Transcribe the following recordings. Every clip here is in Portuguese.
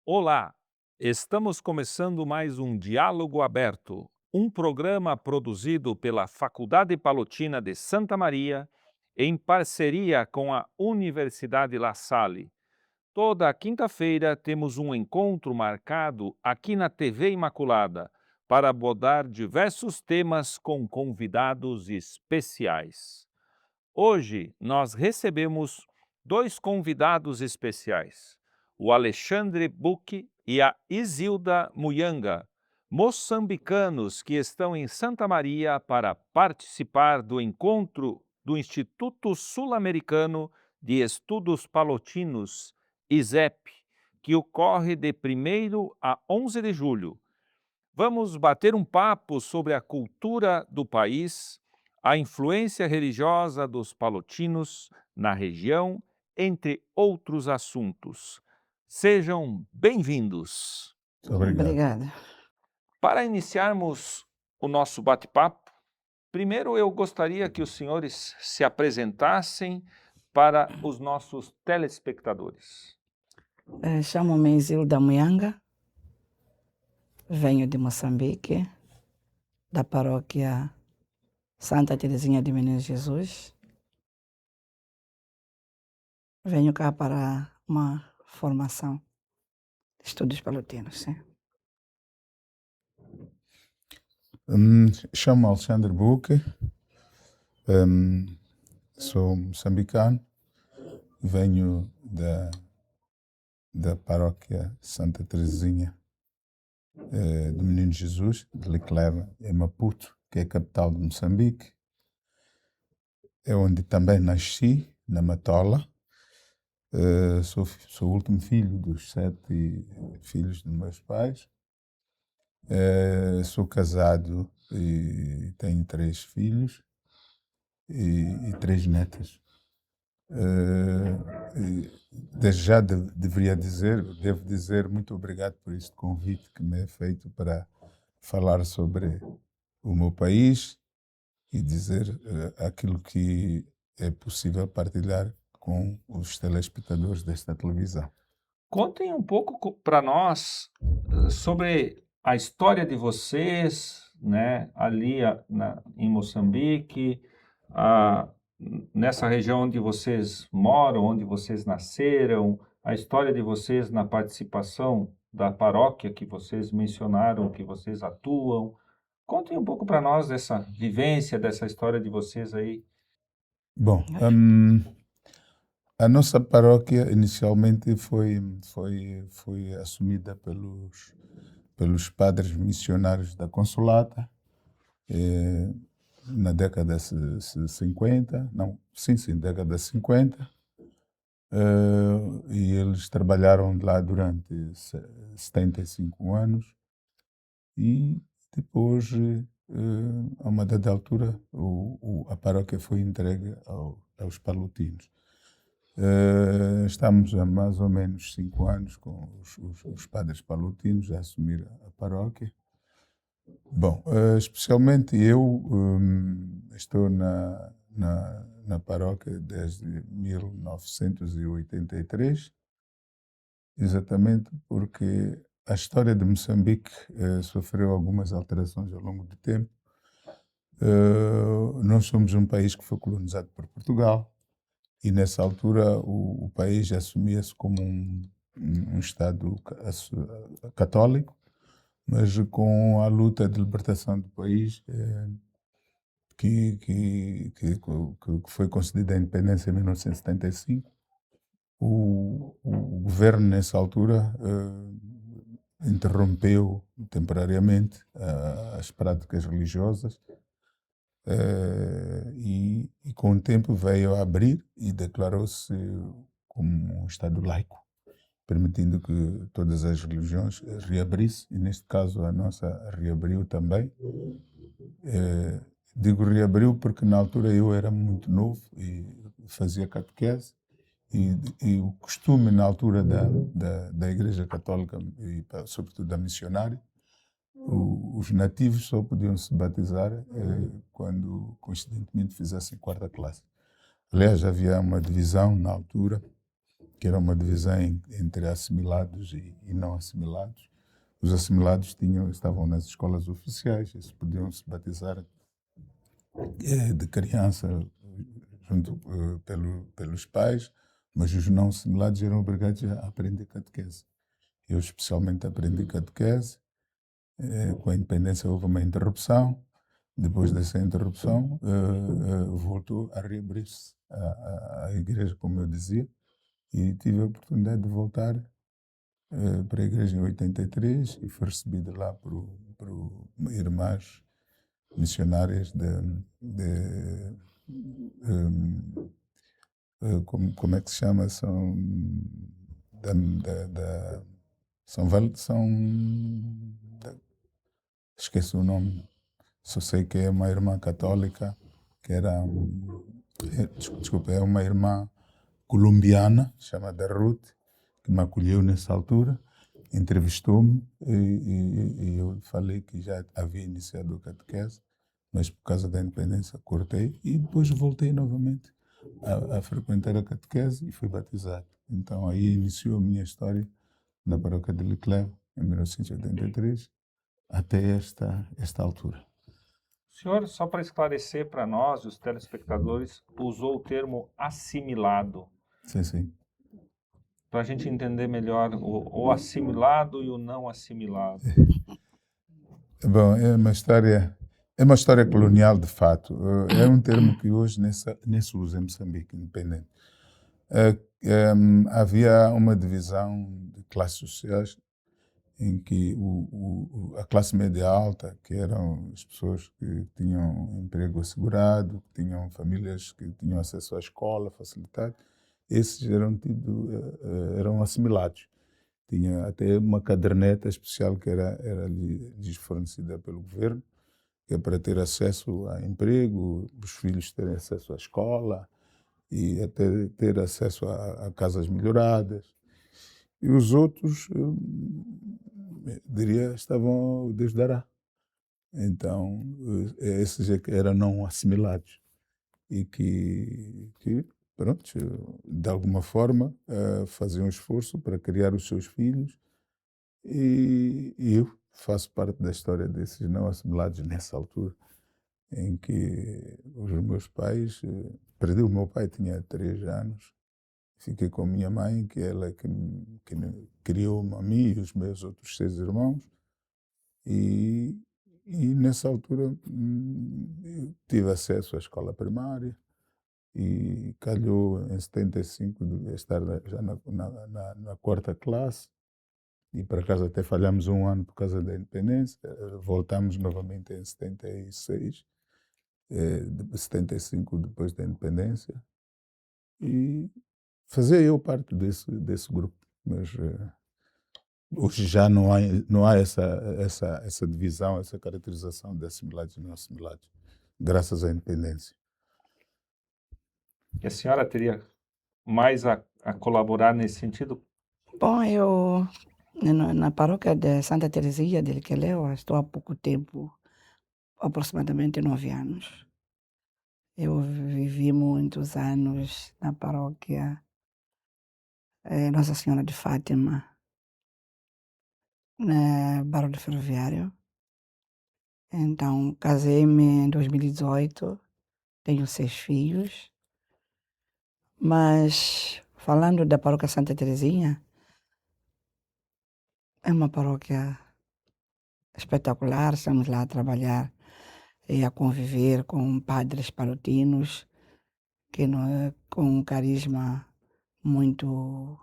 Olá, estamos começando mais um Diálogo Aberto, um programa produzido pela Faculdade Palotina de Santa Maria, em parceria com a Universidade La Salle. Toda quinta-feira temos um encontro marcado aqui na TV Imaculada para abordar diversos temas com convidados especiais. Hoje nós recebemos dois convidados especiais, o Alexandre Bucchi e a Isilda Muyanga, moçambicanos que estão em Santa Maria para participar do encontro do Instituto Sul-Americano de Estudos Palotinos, ISEP, que ocorre de 1º a 11 de julho. Vamos bater um papo sobre a cultura do país, a influência religiosa dos palotinos na região, entre outros assuntos. Sejam bem-vindos. Obrigado. Obrigada. Para iniciarmos o nosso bate-papo, primeiro eu gostaria que os senhores se apresentassem para os nossos telespectadores. Chamo-me Isilda Muyanga, venho de Moçambique, da paróquia Santa Teresinha de Menino Jesus. Venho cá para uma formação de estudos palotinos, sim. Chamo-me Alexandre Bucchi, sou moçambicano, venho da paróquia Santa Teresinha de Menino Jesus, de Licleva, em Maputo, que é a capital de Moçambique. É onde também nasci, na Matola. Sou o último filho dos 7 filhos dos meus pais. Sou casado e tenho 3 filhos e 3 netas. Desde já devo dizer muito obrigado por este convite que me é feito para falar sobre o meu país e dizer aquilo que é possível partilhar com os telespectadores desta televisão. Contem um pouco para nós sobre a história de vocês, né, ali em Moçambique, nessa região onde vocês moram, onde vocês nasceram, a história de vocês na participação da paróquia que vocês mencionaram, que vocês atuam. Contem um pouco para nós dessa vivência, dessa história de vocês aí. Bom, a nossa paróquia inicialmente foi assumida pelos padres missionários da Consolata na década de 50, década de 50, e eles trabalharam lá durante 75 anos e depois, a uma dada altura, a paróquia foi entregue aos palotinos. Estamos há mais ou menos 5 anos com os padres palotinos a assumir a paróquia. Bom, especialmente eu estou na paróquia desde 1983, exatamente porque a história de Moçambique sofreu algumas alterações ao longo do tempo. Nós somos um país que foi colonizado por Portugal e nessa altura o país assumia-se como um Estado católico, mas com a luta de libertação do país, que foi concedida a independência em 1975, o governo nessa altura interrompeu temporariamente as práticas religiosas e com o tempo veio a abrir e declarou-se como um Estado laico, permitindo que todas as religiões reabrissem, e neste caso a nossa reabriu também. Digo reabriu porque na altura eu era muito novo e fazia catequese, e o costume na altura da Igreja Católica e sobretudo da missionária, os nativos só podiam se batizar quando coincidentemente fizessem 4ª classe. Aliás, havia uma divisão na altura que era uma divisão entre assimilados e não assimilados. Os assimilados estavam nas escolas oficiais, eles podiam se batizar de criança junto pelos pais, mas os não assimilados eram obrigados a aprender catequese. Eu especialmente aprendi catequese. Com a independência houve uma interrupção. Depois dessa interrupção, voltou a reabrir-se a igreja, como eu dizia, e tive a oportunidade de voltar para a igreja em 83 e fui recebido lá por irmãs missionárias como é que se chama? São, esqueci o nome. Só sei que é uma irmã católica, que era, desculpa, é uma irmã colombiana, chamada Ruth, que me acolheu nessa altura, entrevistou-me e eu falei que já havia iniciado a catequese, mas por causa da independência cortei e depois voltei novamente a frequentar a catequese e fui batizado. Então aí iniciou a minha história na paróquia de Leclerc, em 1983, até esta altura. O senhor, só para esclarecer para nós, os telespectadores, usou o termo assimilado. Sim, sim. Para a gente entender melhor o assimilado e o não assimilado. Bom, é uma história colonial, de fato. É um termo que hoje nem se usa em Moçambique, independente. Havia uma divisão de classes sociais em que a classe média alta, que eram as pessoas que tinham emprego assegurado, que tinham famílias que tinham acesso à escola facilitado, esses eram assimilados. Tinha até uma caderneta especial que lhes fornecida pelo governo, que é para ter acesso a emprego, os filhos terem acesso à escola e até ter acesso a casas melhoradas. E os outros, eu diria, estavam Deus dará. Então, esses é que eram não assimilados e que pronto, de alguma forma, faziam esforço para criar os seus filhos e eu faço parte da história desses não assimilados nessa altura, em que os meus pais, perdi o meu pai, tinha 3 anos, fiquei com a minha mãe, que ela que me criou a mim e os meus outros 6 irmãos, e nessa altura eu tive acesso à escola primária, e calhou em 75 de estar já na 4ª classe, e por acaso até falhamos um ano por causa da independência, voltamos novamente em 76, 75 depois da independência, e fazia eu parte desse grupo, mas hoje já não há essa divisão, essa caracterização de assimilados e não assimilados, graças à independência. E a senhora teria mais a colaborar nesse sentido? Bom, eu na paróquia de Santa Teresinha de Leclerc estou há pouco tempo, aproximadamente 9 anos. Eu vivi muitos anos na paróquia Nossa Senhora de Fátima, na Barra do Ferroviário. Então, casei-me em 2018, tenho 6 filhos. Mas, falando da paróquia Santa Teresinha, é uma paróquia espetacular. Estamos lá a trabalhar e a conviver com padres parotinos com um carisma muito,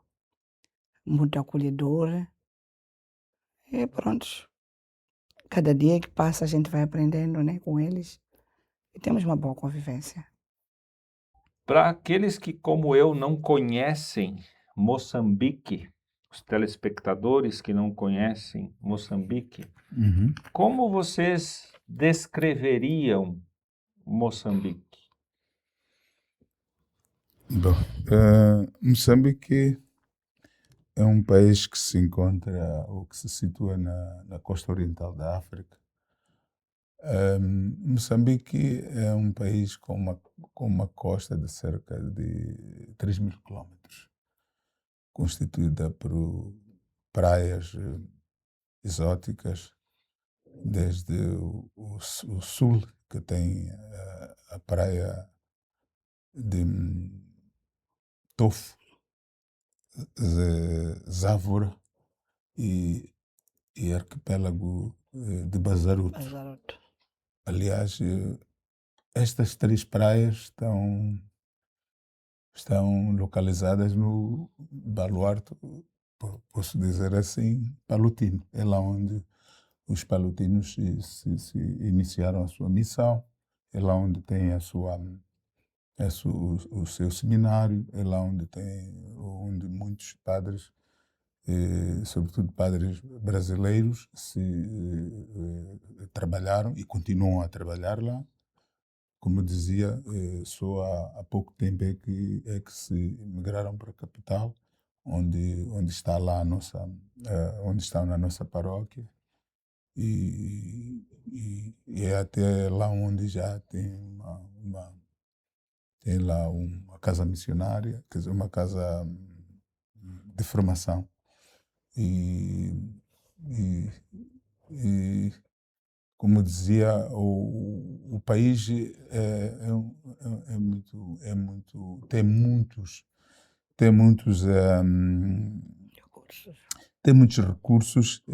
muito acolhedor. E pronto, cada dia que passa a gente vai aprendendo, né, com eles e temos uma boa convivência. Para aqueles que, como eu, não conhecem Moçambique, os telespectadores que não conhecem Moçambique, como vocês descreveriam Moçambique? Bom, Moçambique é um país que se encontra ou que se situa na costa oriental da África. Moçambique é um país com uma costa de cerca de 3.000 quilómetros. constituída por praias exóticas, desde o sul, que tem a praia de Tofo, Závora e, arquipélago de Bazaruto. Bazaroto. Aliás, estas três praias estão localizadas no baluarte, posso dizer assim, palutino. É lá onde os palutinos se iniciaram a sua missão, é lá onde tem o seu seminário, é lá onde muitos padres, sobretudo padres brasileiros, trabalharam e continuam a trabalhar lá. Como dizia, só há pouco tempo é que se migraram para a capital, onde está lá onde está na nossa paróquia, e é até lá onde já tem tem lá uma casa missionária, quer dizer, uma casa de formação. E, e, e como dizia, o país tem muitos, Recursos. tem muitos recursos,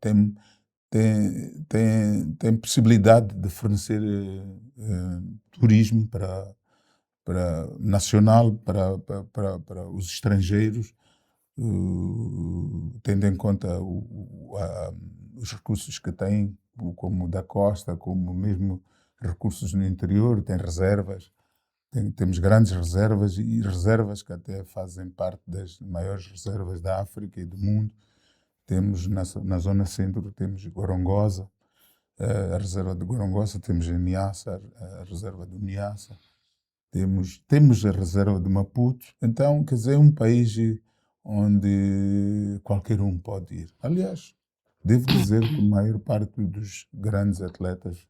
tem, tem possibilidade de fornecer turismo nacional para os estrangeiros, tendo em conta os recursos que tem, como da costa, como mesmo recursos no interior, tem reservas. Temos grandes reservas e reservas que até fazem parte das maiores reservas da África e do mundo. Temos na zona centro, temos Gorongosa, a reserva de Gorongosa, temos em Niassa, a reserva do Niassa, temos a reserva de Maputo. Então, quer dizer, é um país onde qualquer um pode ir. Aliás, devo dizer que a maior parte dos grandes atletas,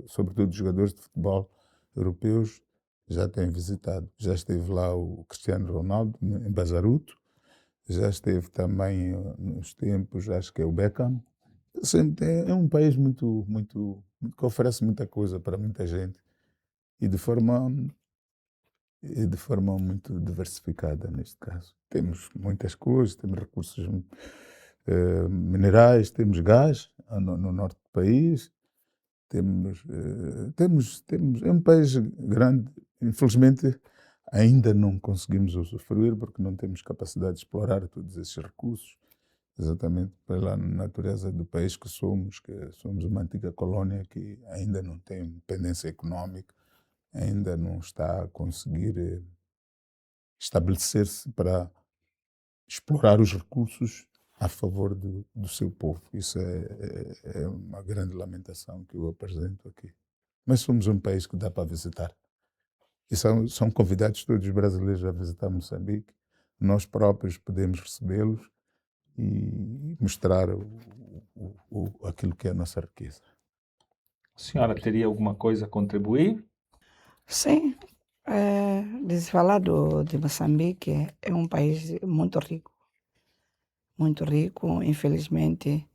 sobretudo os jogadores de futebol europeus, já têm visitado. Já esteve lá o Cristiano Ronaldo, em Bazaruto, já esteve também nos tempos, acho que é o Beckham. É um país que oferece muita coisa para muita gente e de forma muito diversificada neste caso. Temos muitas coisas, temos recursos minerais, temos gás no norte do país, é um país grande. Infelizmente, ainda não conseguimos usufruir porque não temos capacidade de explorar todos esses recursos, exatamente pela natureza do país que somos uma antiga colónia que ainda não tem independência económica, ainda não está a conseguir estabelecer-se para explorar os recursos a favor do seu povo. Isso é uma grande lamentação que eu apresento aqui. Mas somos um país que dá para visitar. E são convidados todos os brasileiros a visitar Moçambique. Nós próprios podemos recebê-los e mostrar aquilo que é a nossa riqueza. A senhora teria alguma coisa a contribuir? Sim, de se falar de Moçambique, é um país muito rico, infelizmente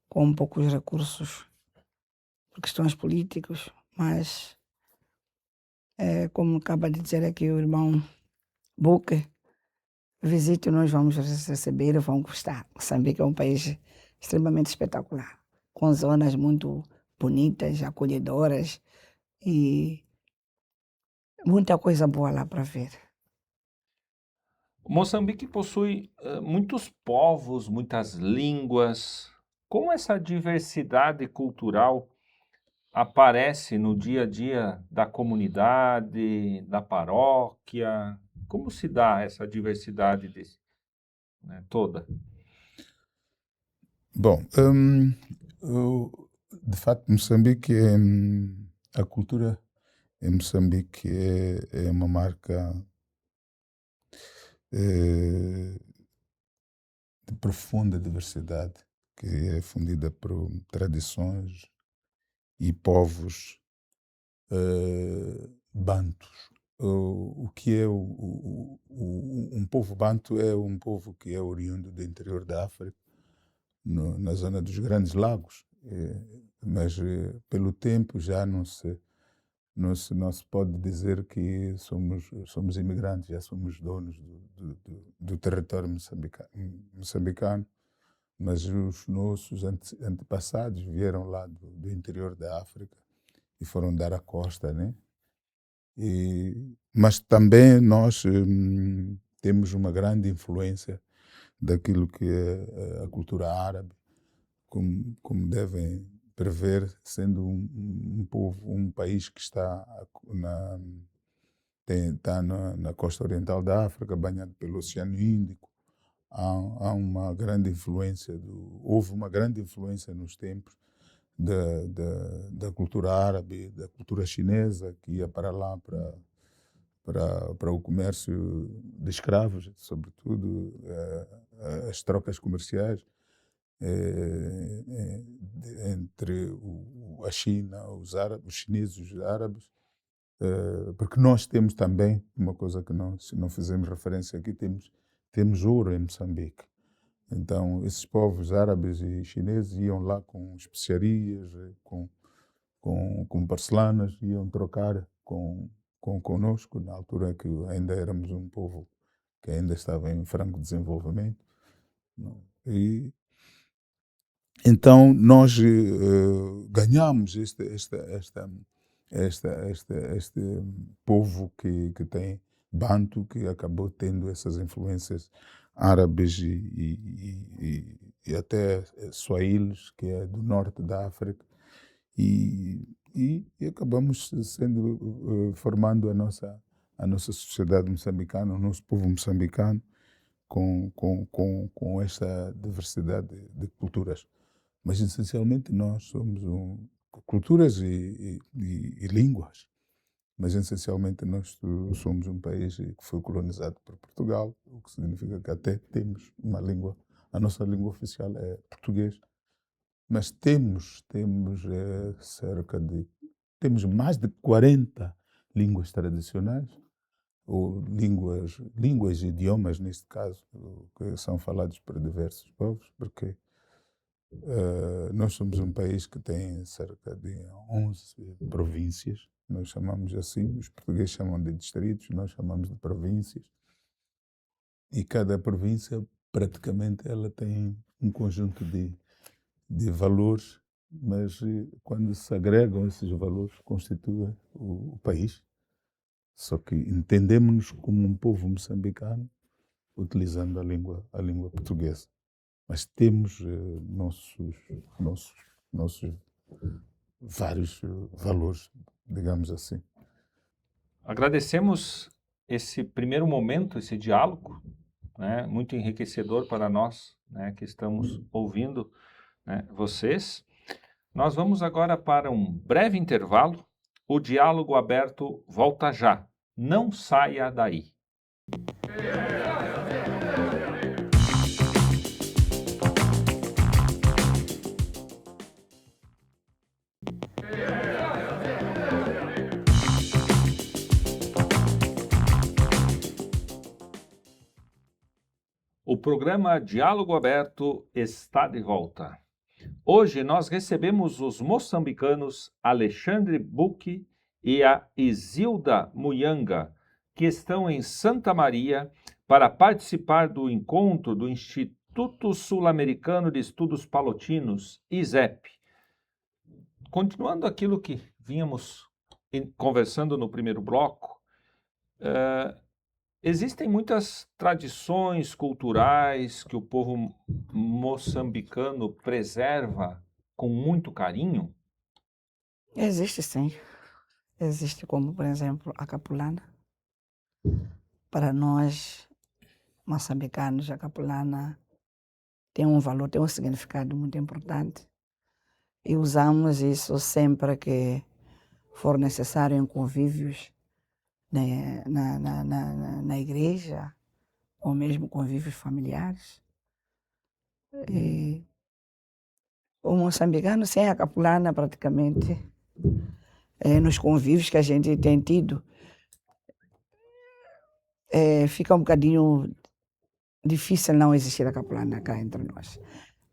com poucos recursos por questões políticas, mas como acaba de dizer aqui o irmão Buque, visite, nós vamos receber e vamos gostar. Moçambique é um país extremamente espetacular, com zonas muito bonitas, acolhedoras e muita coisa boa lá para ver. Moçambique possui muitos povos, muitas línguas. Como essa diversidade cultural aparece no dia a dia da comunidade, da paróquia? Como se dá essa diversidade toda? Bom, de facto, Moçambique a cultura em Moçambique é uma marca de profunda diversidade, que é fundida por tradições e povos bantus. o que é um povo banto é um povo que é oriundo do interior da África, na zona dos Grandes Lagos, mas pelo tempo já não se pode dizer que somos imigrantes, já somos donos do território moçambicano, mas os nossos antepassados vieram lá do interior da África e foram dar a costa, né? Mas também nós temos uma grande influência daquilo que é a cultura árabe, como devem prever, sendo um país que está na costa oriental da África, banhado pelo Oceano Índico. Há uma grande influência, houve uma grande influência nos tempos da cultura árabe, da cultura chinesa, que ia para lá para o comércio de escravos, sobretudo as trocas comerciais entre a China, os chineses e os árabes, porque nós temos também uma coisa que nós não fizemos referência aqui, temos ouro em Moçambique. Então, esses povos árabes e chineses iam lá com especiarias, com porcelanas, iam trocar conosco, na altura que ainda éramos um povo que ainda estava em franco desenvolvimento. E então nós ganhamos este povo que tem banto, que acabou tendo essas influências árabes e até suahilis, que é do norte da África, e acabamos formando a nossa sociedade moçambicana, o nosso povo moçambicano, com esta diversidade de culturas. Mas, essencialmente, nós somos culturas e línguas, mas, essencialmente, nós somos um país que foi colonizado por Portugal, o que significa que até temos uma língua, a nossa língua oficial é português, mas temos mais de 40 línguas tradicionais, ou línguas e idiomas, neste caso, que são falados por diversos povos, porque nós somos um país que tem cerca de 11 províncias, nós chamamos assim, os portugueses chamam de distritos, nós chamamos de províncias, e cada província, praticamente, ela tem um conjunto de valores, mas quando se agregam esses valores, constituem o país. Só que entendemos-nos como um povo moçambicano, utilizando a língua portuguesa. Mas temos nossos vários valores, digamos assim. Agradecemos esse primeiro momento, esse diálogo, né, muito enriquecedor para nós, né, que estamos ouvindo, né, vocês. Nós vamos agora para um breve intervalo. O diálogo aberto volta já. Não saia daí. O programa Diálogo Aberto está de volta. Hoje nós recebemos os moçambicanos Alexandre Buque e a Isilda Muyanga, que estão em Santa Maria para participar do encontro do Instituto Sul-Americano de Estudos Palotinos, ISEP. Continuando aquilo que vínhamos conversando no primeiro bloco, existem muitas tradições culturais que o povo moçambicano preserva com muito carinho? Existe sim. Existe como, por exemplo, a capulana. Para nós, moçambicanos, a capulana tem um valor, tem um significado muito importante. E usamos isso sempre que for necessário em convívios, né, na igreja, ou mesmo convívios familiares. E o moçambicano, sem a capulana, praticamente, nos convívios que a gente tem tido, fica um bocadinho difícil não existir a capulana cá entre nós.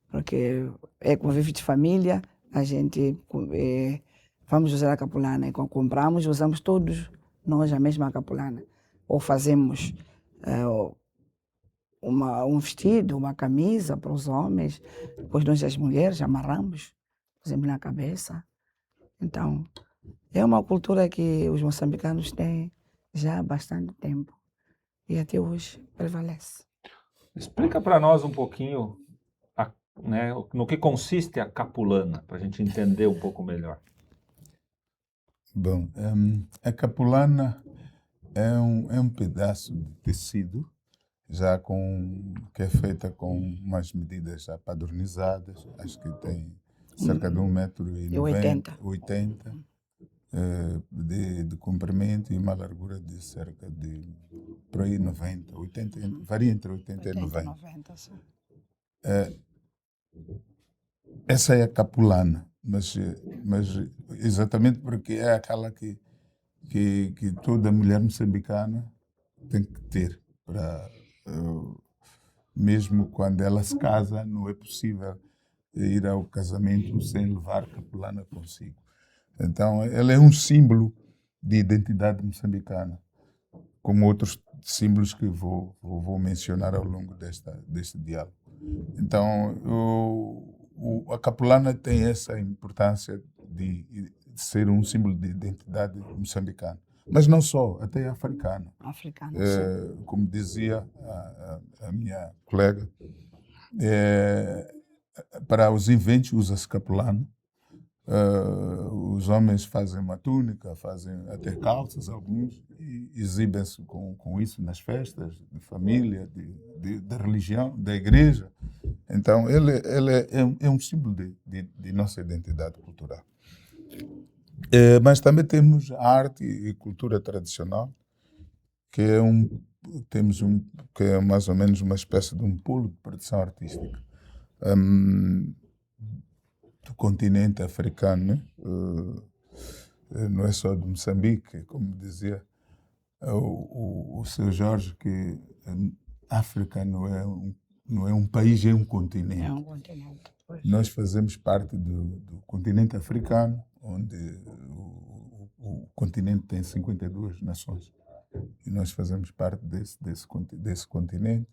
Porque é convívio de família, a gente vamos usar a capulana e quando compramos, usamos todos nós a mesma capulana. Ou fazemos um vestido, uma camisa para os homens, depois nós as mulheres amarramos, fazemos na cabeça. Então, é uma cultura que os moçambicanos têm já há bastante tempo e até hoje prevalece. Explica para nós um pouquinho né, no que consiste a capulana, para a gente entender um pouco melhor. Bom, a capulana é um pedaço de tecido que é feita com umas medidas já padronizadas, acho que tem cerca de 1,90 m, 80 de comprimento e uma largura de cerca de por aí 90, 80, varia entre 80 e 90. 90 sim. Essa é a capulana, mas exatamente porque é aquela que toda mulher moçambicana tem que ter para mesmo quando ela se casa, não é possível ir ao casamento sem levar capulana consigo. Então, ela é um símbolo de identidade moçambicana, como outros símbolos que vou mencionar ao longo deste diálogo. Então, a capulana tem essa importância de ser um símbolo de identidade moçambicana. Mas não só, até africana. Como dizia a minha colega, para os eventos usa-se capulana. Os homens fazem uma túnica, fazem até calças, alguns, e exibem-se com isso nas festas de família, da religião, da igreja. Então, ele é um símbolo de nossa identidade cultural. Mas também temos a arte e cultura tradicional, que é mais ou menos uma espécie de um polo de produção artística do continente africano, né? Não é só de Moçambique, como dizia o Sr. Jorge, que a África não é um país, é um continente. É um continente. Nós fazemos parte do continente africano, onde o continente tem 52 nações. E nós fazemos parte desse continente,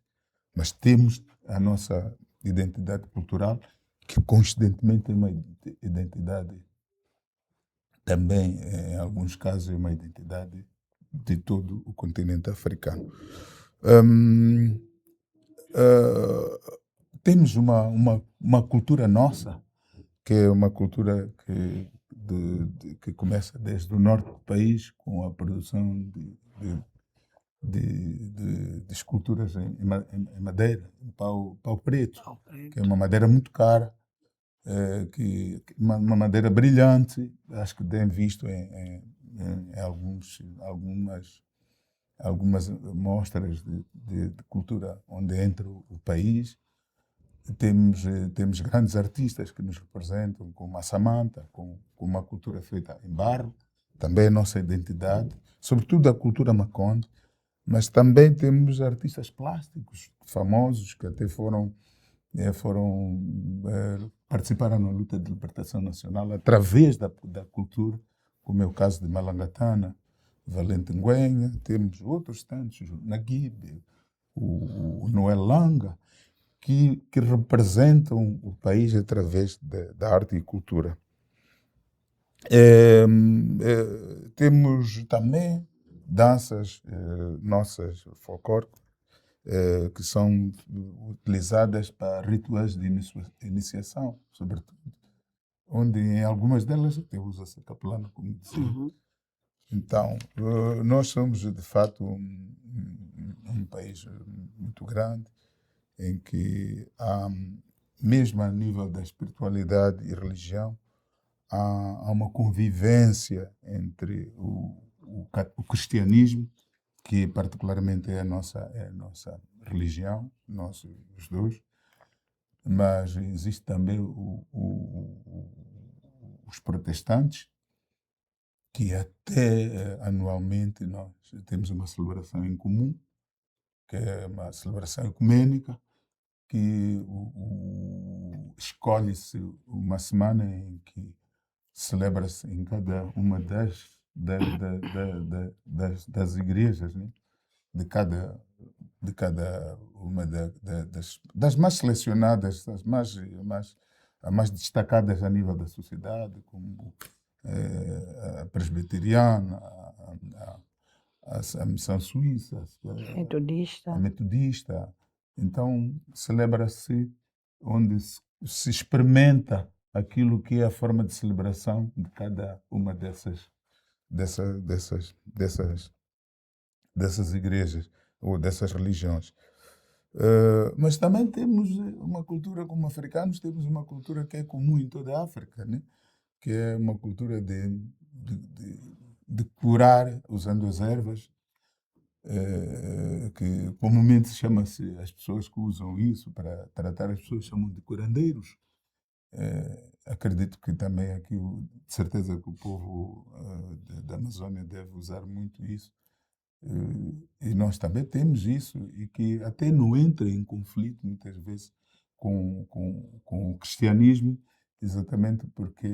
mas temos a nossa identidade cultural, que coincidentemente é uma identidade também, em alguns casos, é uma identidade de todo o continente africano. Temos uma cultura nossa, que é uma cultura que começa desde o norte do país, com a produção de esculturas em madeira, em pau preto, que é uma madeira muito cara, uma madeira brilhante, acho que tem visto em algumas mostras de cultura onde entra o país. Temos grandes artistas que nos representam, como a Samantha, com uma cultura feita em barro, também a nossa identidade, sobretudo a cultura Makonde, mas também temos artistas plásticos famosos que até participaram na luta de libertação nacional através da cultura, como é o caso de Malangatana, Valente Nguenha, temos outros tantos, Naguib, o Noel Langa, que representam o país através da arte e cultura. Temos também danças nossas folclóricas, que são utilizadas para rituais de iniciação, sobretudo, onde em algumas delas até usa-se a capulana, como disse. Então, nós somos de fato um país muito grande, em que mesmo a nível da espiritualidade e religião, há uma convivência entre o cristianismo, que particularmente é a nossa religião, os dois, mas existe também os protestantes, que até anualmente nós temos uma celebração em comum, que é uma celebração ecumênica, que escolhe-se uma semana em que celebra-se em cada uma das igrejas, né? de cada uma das mais selecionadas, as mais destacadas a nível da sociedade, como a presbiteriana, a missão suíça, a Metodista. metodista. Então, celebra-se onde se experimenta aquilo que é a forma de celebração de cada uma dessas igrejas ou dessas religiões. Mas também temos uma cultura, como africanos, temos uma cultura que é comum em toda a África, né? Que é uma cultura de curar usando as ervas, que comumente chama-se, as pessoas que usam isso para tratar as pessoas chamam de curandeiros. Acredito que também aqui, de certeza que o povo da Amazônia deve usar muito isso. E nós também temos isso, e que até não entra em conflito, muitas vezes, com o cristianismo, exatamente porque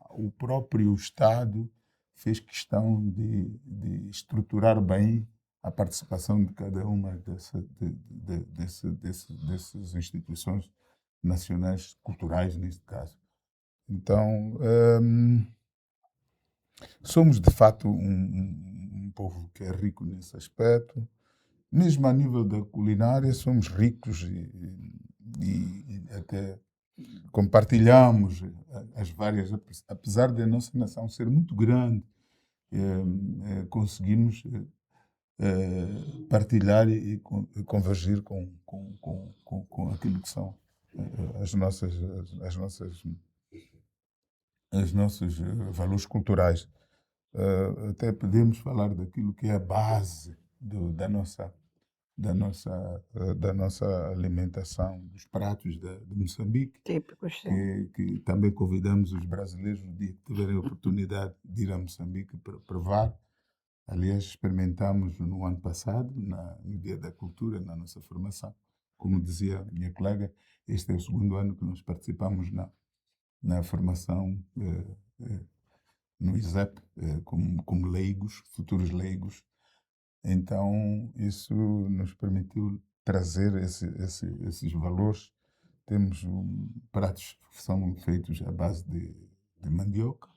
o próprio Estado fez questão de estruturar bem a participação de cada uma dessas instituições nacionais, culturais, neste caso. Então, somos, de fato, um povo que é rico nesse aspecto. Mesmo a nível da culinária, somos ricos e até compartilhamos as várias, apesar da nossa nação ser muito grande, conseguimos partilhar e convergir com aquilo que são os nossos valores culturais. Até podemos falar daquilo que é a base da nossa alimentação, dos pratos de Moçambique, Típicos, sim. que também convidamos os brasileiros, no dia que tiverem a oportunidade de ir a Moçambique para provar. Aliás, experimentamos no ano passado, no Dia da Cultura, na nossa formação. Como dizia a minha colega, este é o segundo ano que nós participamos na formação no ISEP, como leigos, futuros leigos. Então, isso nos permitiu trazer esses valores. Temos pratos que são feitos à base de mandioca,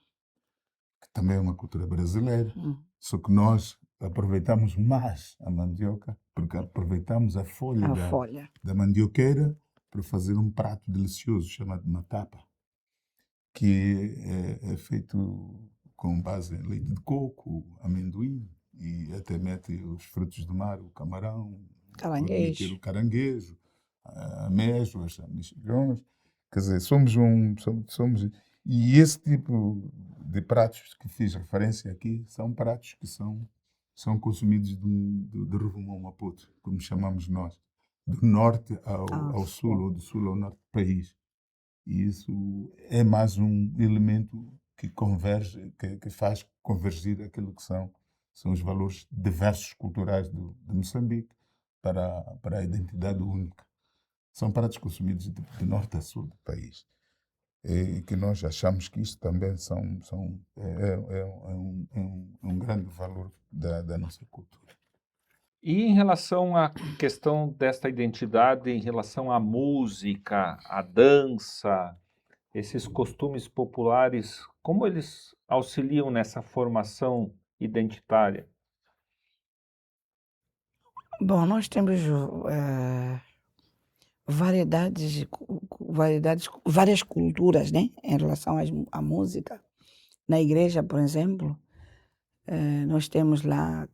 que também é uma cultura brasileira, só que nós aproveitamos mais a mandioca, porque aproveitamos a folha A folha. da mandioqueira para fazer um prato delicioso chamado matapa, que é feito com base em leite de coco, amendoim, e até mete os frutos do mar, o camarão, Caranguejo. o caranguejo, amêijoas, mexilhões. Quer dizer, somos. E esse tipo de pratos que fiz referência aqui são pratos que são consumidos de rumo ao Maputo, como chamamos nós, do norte ao sul, ou do sul ao norte do país. E isso é mais um elemento que converge, que faz convergir aquilo que são os valores diversos culturais de Moçambique para a identidade única. São pratos consumidos de norte a sul do país. E que nós achamos que isto também é um grande valor da nossa cultura. E em relação à questão desta identidade, em relação à música, à dança, esses costumes populares, como eles auxiliam nessa formação identitária? Bom, nós temos várias culturas, né, em relação à música. Na igreja, por exemplo, nós temos lá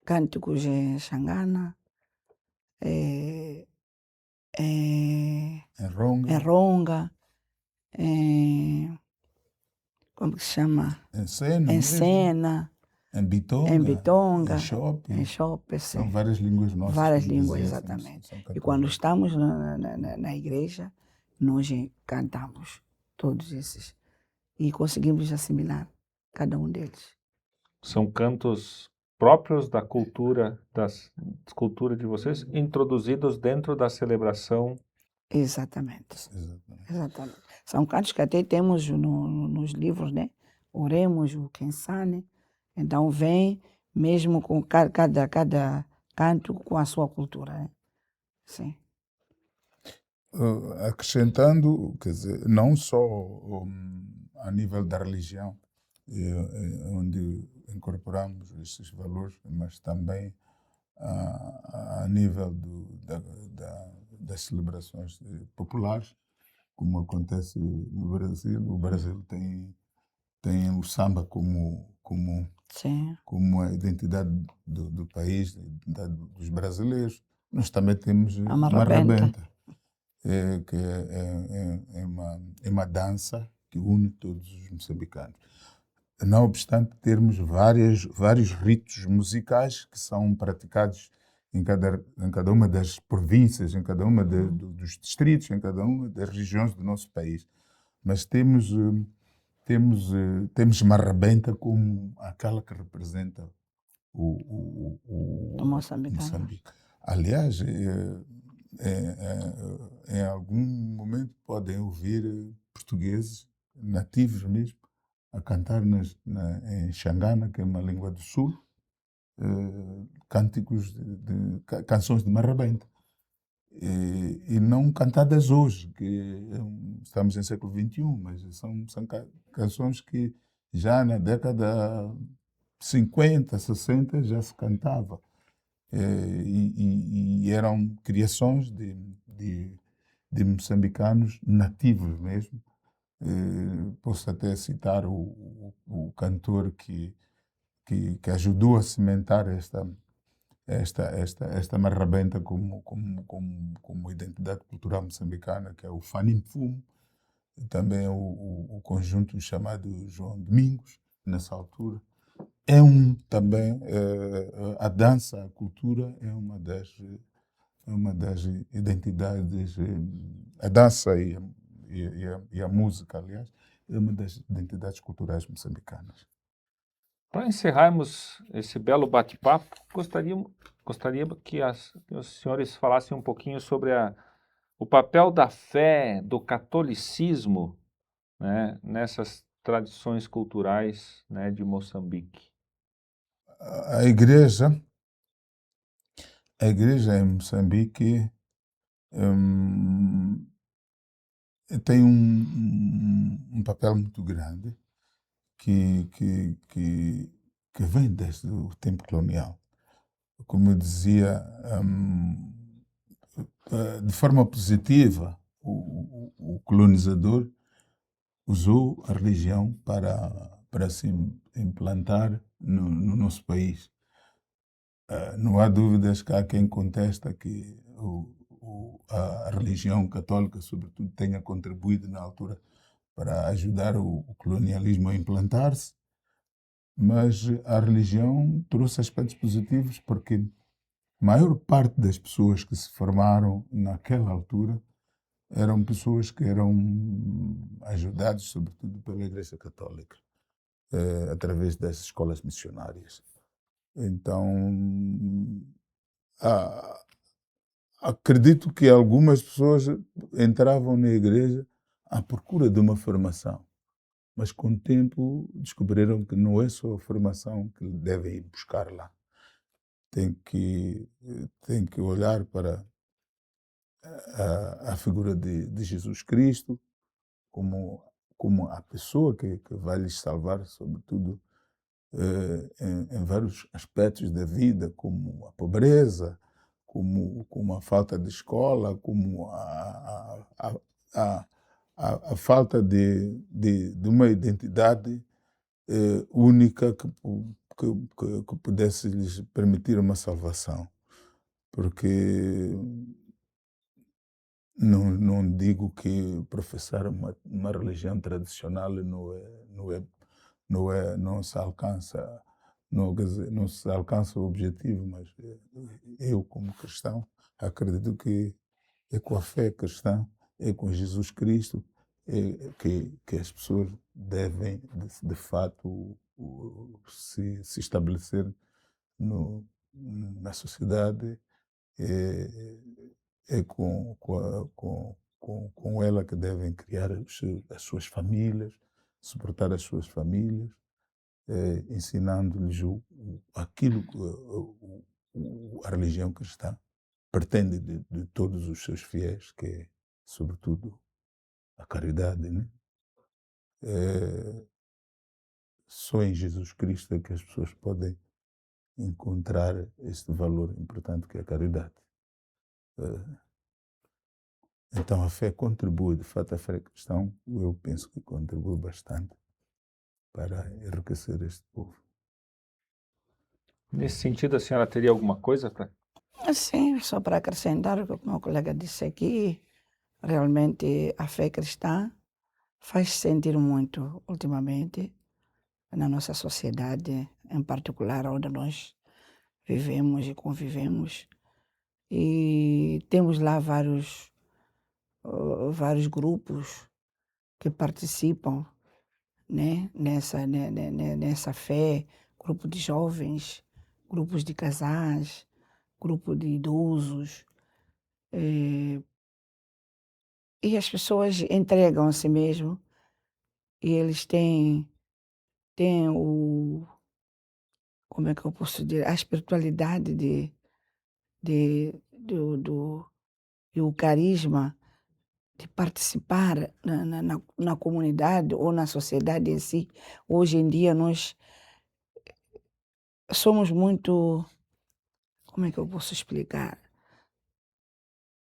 cânticos em Xangana, em Em Ronga, Ronga, como que se chama? em Sena, Em mesmo, Sena, em Bitonga, em Bitonga, em em Chope. Chope, São sim. várias línguas nossas. Várias como línguas, dizia, exatamente. são E quando cantores. estamos na igreja, nós cantamos todos esses e conseguimos assimilar cada um deles. São cantos próprios da cultura, cultura de vocês, introduzidos dentro da celebração. Exatamente, Exatamente. exatamente. São cantos que até temos nos livros, né? Oremos, o Kensá, né? Então vem mesmo com cada canto com a sua cultura, né? Sim. Acrescentando, quer dizer, não só a nível da religião, onde incorporamos esses valores, mas também a nível das celebrações populares, como acontece no Brasil. O Brasil tem o samba Sim. como a identidade do país, a identidade dos brasileiros. Nós também temos A uma marrabenta. rabenta, que é uma dança que une todos os moçambicanos. Não obstante termos vários ritos musicais que são praticados em cada uma das províncias, em cada uma dos distritos, em cada uma das regiões do nosso país. Mas temos marrabenta como aquela que representa O o moçambicano. Moçambique. Aliás, em algum momento podem ouvir portugueses, nativos mesmo, a cantar em Xangana, que é uma língua do sul, cânticos canções de marrabenta. E não cantadas hoje, que estamos em século XXI, mas são canções que já na década 50, 60 já se cantava. E eram criações de moçambicanos nativos mesmo. Posso até citar o cantor que ajudou a cimentar esta marrabenta como identidade cultural moçambicana, que é o Fanim Fumo, também o conjunto chamado João Domingos, nessa altura. Também, a dança, a cultura é uma das identidades, a dança e a música, aliás, é uma das identidades culturais moçambicanas. Para encerrarmos esse belo bate-papo, gostaria que os senhores falassem um pouquinho sobre o papel da fé, do catolicismo, né, nessas tradições culturais, né, de Moçambique. A igreja em Moçambique tem um papel muito grande que vem desde o tempo colonial. Como eu dizia, de forma positiva, o colonizador usou a religião para se implantar no nosso país. Não há dúvidas que há quem contesta que a religião católica, sobretudo, tenha contribuído na altura para ajudar o colonialismo a implantar-se, mas a religião trouxe aspectos positivos porque a maior parte das pessoas que se formaram naquela altura eram pessoas que eram ajudadas, sobretudo, pela Igreja Católica, através das escolas missionárias. Então, acredito que algumas pessoas entravam na igreja à procura de uma formação, mas com o tempo descobriram que não é só a formação que devem ir buscar lá. Tem que olhar para a figura de Jesus Cristo como a pessoa que vai lhes salvar, sobretudo em vários aspectos da vida, como a pobreza, como a falta de escola, como a falta de uma identidade única que pudesse lhes permitir uma salvação. Porque não digo que professar uma religião tradicional não se alcança, quer dizer, não se alcança o objetivo, mas eu, como cristão, acredito que é com a fé cristã, é com Jesus Cristo, que as pessoas devem, de fato, se estabelecer na sociedade. É com ela que devem criar as suas famílias, suportar as suas famílias, ensinando-lhes aquilo que a religião cristã pretende de todos os seus fiéis, que é, sobretudo, a caridade, né? Só em Jesus Cristo é que as pessoas podem encontrar este valor importante que é a caridade. Então a fé contribui, de fato a fé cristã, eu penso que contribui bastante para enriquecer este povo. Nesse sentido, a senhora teria alguma coisa para... Sim, só para acrescentar o que o meu colega disse aqui, realmente a fé cristã faz sentir muito ultimamente na nossa sociedade, em particular onde nós vivemos e convivemos. E temos lá vários grupos que participam, né, nessa fé, grupo de jovens, grupos de casais, grupo de idosos. E as pessoas entregam a si mesmo e eles têm como é que eu posso dizer, a espiritualidade e o carisma de participar na comunidade ou na sociedade em si. Hoje em dia nós somos muito, como é que eu posso explicar?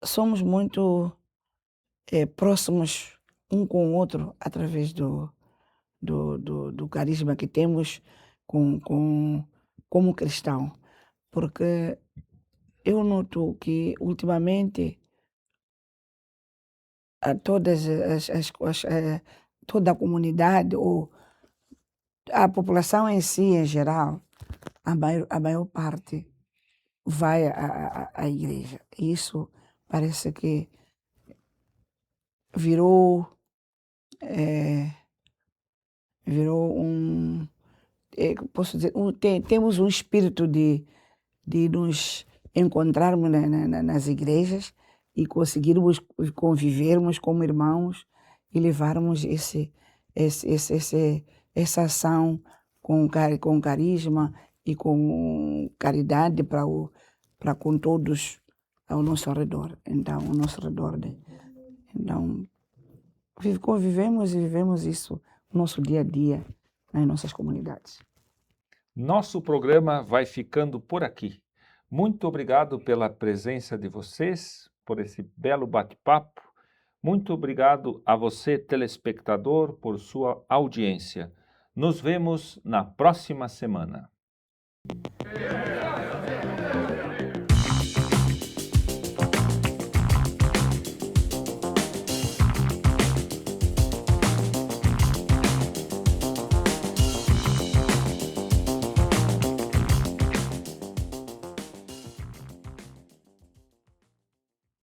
Somos muito próximos um com o outro através do carisma que temos como cristão. Porque eu noto que ultimamente todas toda a comunidade ou a população em si, em geral, a maior parte vai à igreja. Isso parece que virou, virou posso dizer, temos um espírito de nos encontrarmos nas igrejas e conseguirmos convivermos como irmãos e levarmos essa ação com carisma e com caridade para com todos ao nosso redor. Então, ao nosso redor. Então, convivemos e vivemos isso no nosso dia a dia, nas nossas comunidades. Nosso programa vai ficando por aqui. Muito obrigado pela presença de vocês, por esse belo bate-papo. Muito obrigado a você, telespectador, por sua audiência. Nos vemos na próxima semana.